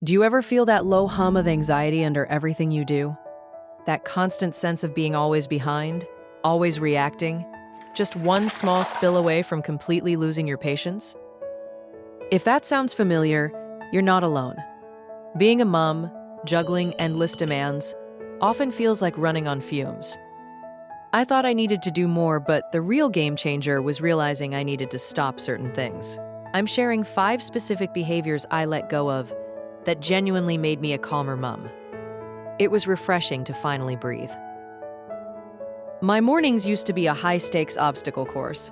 Do you ever feel that low hum of anxiety under everything you do? That constant sense of being always behind, always reacting, just one small spill away from completely losing your patience? If that sounds familiar, you're not alone. Being a mom, juggling endless demands, often feels like running on fumes. I thought I needed to do more, but the real game changer was realizing I needed to stop certain things. I'm sharing 5 specific behaviors I let go of that genuinely made me a calmer mom. It was refreshing to finally breathe. My mornings used to be a high-stakes obstacle course.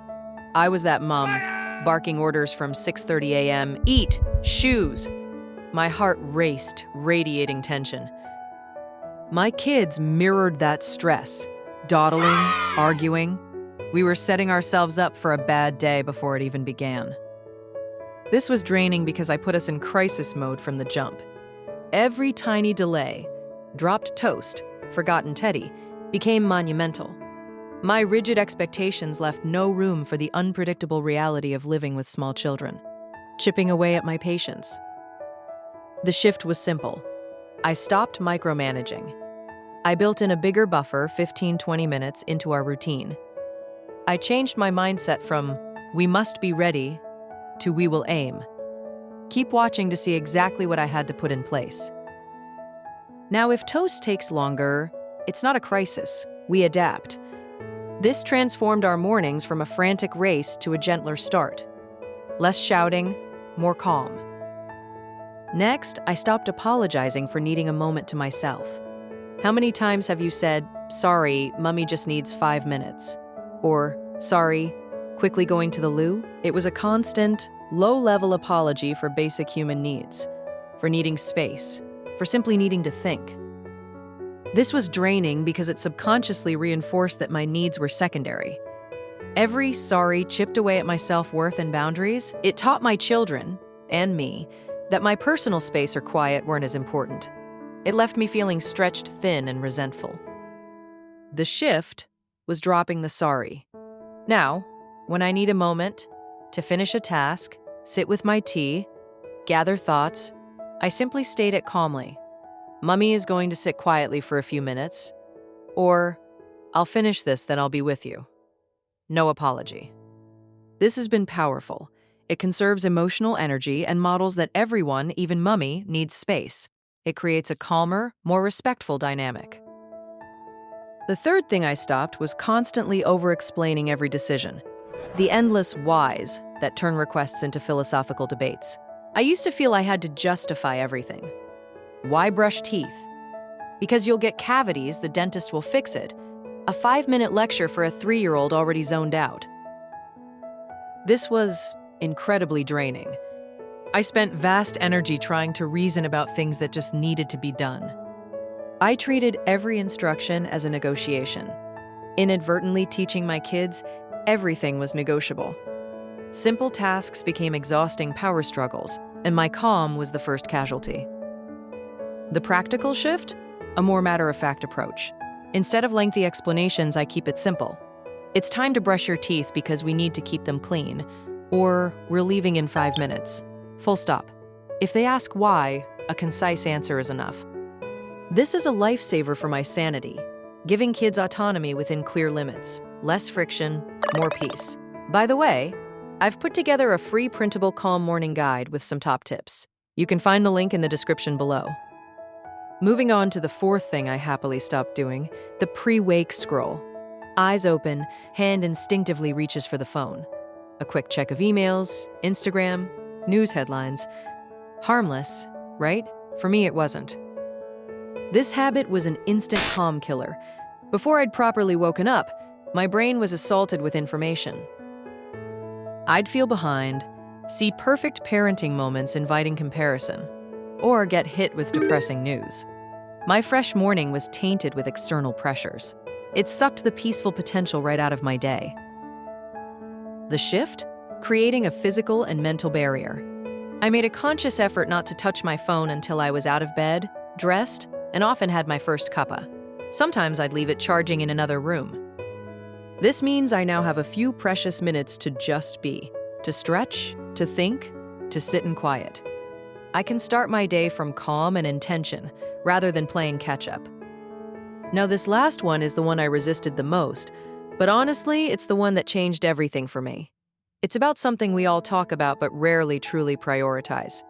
I was that mom, barking orders from 6:30 a.m., eat, shoes. My heart raced, radiating tension. My kids mirrored that stress, dawdling, arguing. We were setting ourselves up for a bad day before it even began. This was draining because I put us in crisis mode from the jump. Every tiny delay, dropped toast, forgotten teddy, became monumental. My rigid expectations left no room for the unpredictable reality of living with small children, chipping away at my patience. The shift was simple. I stopped micromanaging. I built in a bigger buffer, 15-20 minutes, into our routine. I changed my mindset from, "we must be ready," to "we will aim." Keep watching to see exactly what I had to put in place. Now, if toast takes longer, it's not a crisis. We adapt. This transformed our mornings from a frantic race to a gentler start. Less shouting, more calm. Next, I stopped apologizing for needing a moment to myself. How many times have you said, "Sorry, Mummy just needs 5 minutes"? Or, "Sorry, quickly going to the loo"? It was a constant, low-level apology for basic human needs, for needing space, for simply needing to think. This was draining because it subconsciously reinforced that my needs were secondary. Every sorry chipped away at my self-worth and boundaries. It taught my children, and me, that my personal space or quiet weren't as important. It left me feeling stretched thin and resentful. The shift was dropping the sorry. Now, when I need a moment to finish a task, sit with my tea, gather thoughts, I simply state it calmly. "Mummy is going to sit quietly for a few minutes," or "I'll finish this, then I'll be with you." No apology. This has been powerful. It conserves emotional energy and models that everyone, even Mummy, needs space. It creates a calmer, more respectful dynamic. The third thing I stopped was constantly over-explaining every decision. The endless whys that turn requests into philosophical debates. I used to feel I had to justify everything. Why brush teeth? Because you'll get cavities, the dentist will fix it. A 5-minute lecture for a 3-year-old already zoned out. This was incredibly draining. I spent vast energy trying to reason about things that just needed to be done. I treated every instruction as a negotiation, inadvertently teaching my kids everything was negotiable. Simple tasks became exhausting power struggles, and my calm was the first casualty. The practical shift? A more matter-of-fact approach. Instead of lengthy explanations, I keep it simple. It's time to brush your teeth because we need to keep them clean, or we're leaving in 5 minutes. Full stop. If they ask why, a concise answer is enough. This is a lifesaver for my sanity, giving kids autonomy within clear limits, less friction, more peace. By the way, I've put together a free printable calm morning guide with some top tips. You can find the link in the description below. Moving on to the fourth thing I happily stopped doing, the pre-wake scroll. Eyes open, hand instinctively reaches for the phone. A quick check of emails, Instagram, news headlines. Harmless, right? For me, it wasn't. This habit was an instant calm killer. Before I'd properly woken up, my brain was assaulted with information. I'd feel behind, see perfect parenting moments inviting comparison, or get hit with depressing news. My fresh morning was tainted with external pressures. It sucked the peaceful potential right out of my day. The shift? Creating a physical and mental barrier. I made a conscious effort not to touch my phone until I was out of bed, dressed, and often had my first cuppa. Sometimes I'd leave it charging in another room. This means I now have a few precious minutes to just be, to stretch, to think, to sit in quiet. I can start my day from calm and intention rather than playing catch-up. Now, this last one is the one I resisted the most, but honestly, it's the one that changed everything for me. It's about something we all talk about but rarely truly prioritize.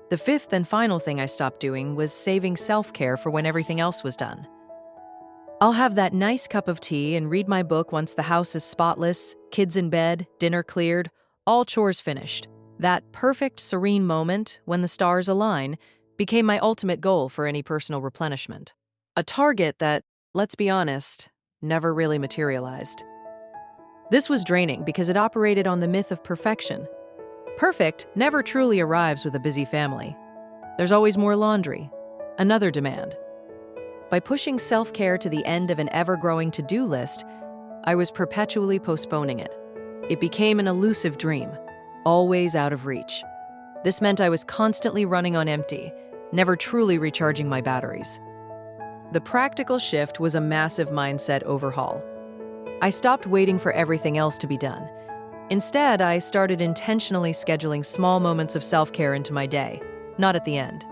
The fifth and final thing I stopped doing was saving self-care for when everything else was done. I'll have that nice cup of tea and read my book once the house is spotless, kids in bed, dinner cleared, all chores finished. That perfect, serene moment, when the stars align, became my ultimate goal for any personal replenishment. A target that, let's be honest, never really materialized. This was draining because it operated on the myth of perfection. Perfect never truly arrives with a busy family. There's always more laundry, another demand. By pushing self-care to the end of an ever-growing to-do list, I was perpetually postponing it. It became an elusive dream, always out of reach. This meant I was constantly running on empty, never truly recharging my batteries. The practical shift was a massive mindset overhaul. I stopped waiting for everything else to be done. Instead, I started intentionally scheduling small moments of self-care into my day, not at the end.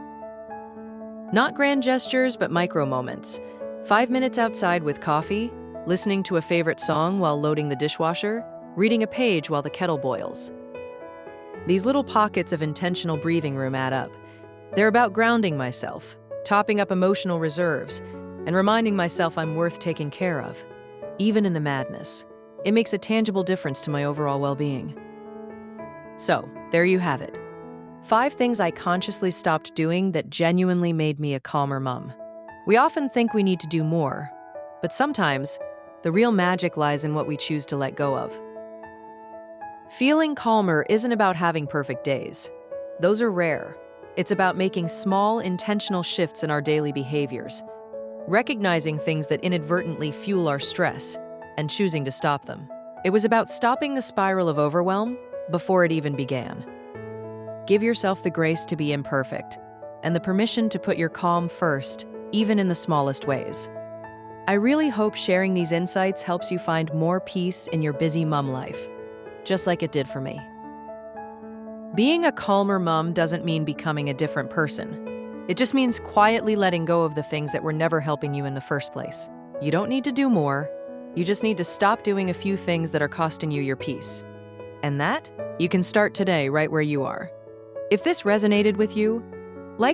Not grand gestures, but micro moments. 5 minutes outside with coffee, listening to a favorite song while loading the dishwasher, reading a page while the kettle boils. These little pockets of intentional breathing room add up. They're about grounding myself, topping up emotional reserves, and reminding myself I'm worth taking care of, even in the madness. It makes a tangible difference to my overall well-being. So, there you have it. 5 things I consciously stopped doing that genuinely made me a calmer mom. We often think we need to do more, but sometimes the real magic lies in what we choose to let go of. Feeling calmer isn't about having perfect days. Those are rare. It's about making small, intentional shifts in our daily behaviors, recognizing things that inadvertently fuel our stress, and choosing to stop them. It was about stopping the spiral of overwhelm before it even began. Give yourself the grace to be imperfect and the permission to put your calm first, even in the smallest ways. I really hope sharing these insights helps you find more peace in your busy mom life, just like it did for me. Being a calmer mom doesn't mean becoming a different person. It just means quietly letting go of the things that were never helping you in the first place. You don't need to do more. You just need to stop doing a few things that are costing you your peace. And that, you can start today right where you are. If this resonated with you,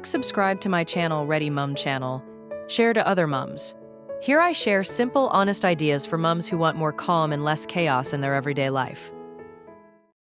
subscribe to my channel, Ready Mom Channel. Share to other moms. Here I share simple, honest ideas for moms who want more calm and less chaos in their everyday life.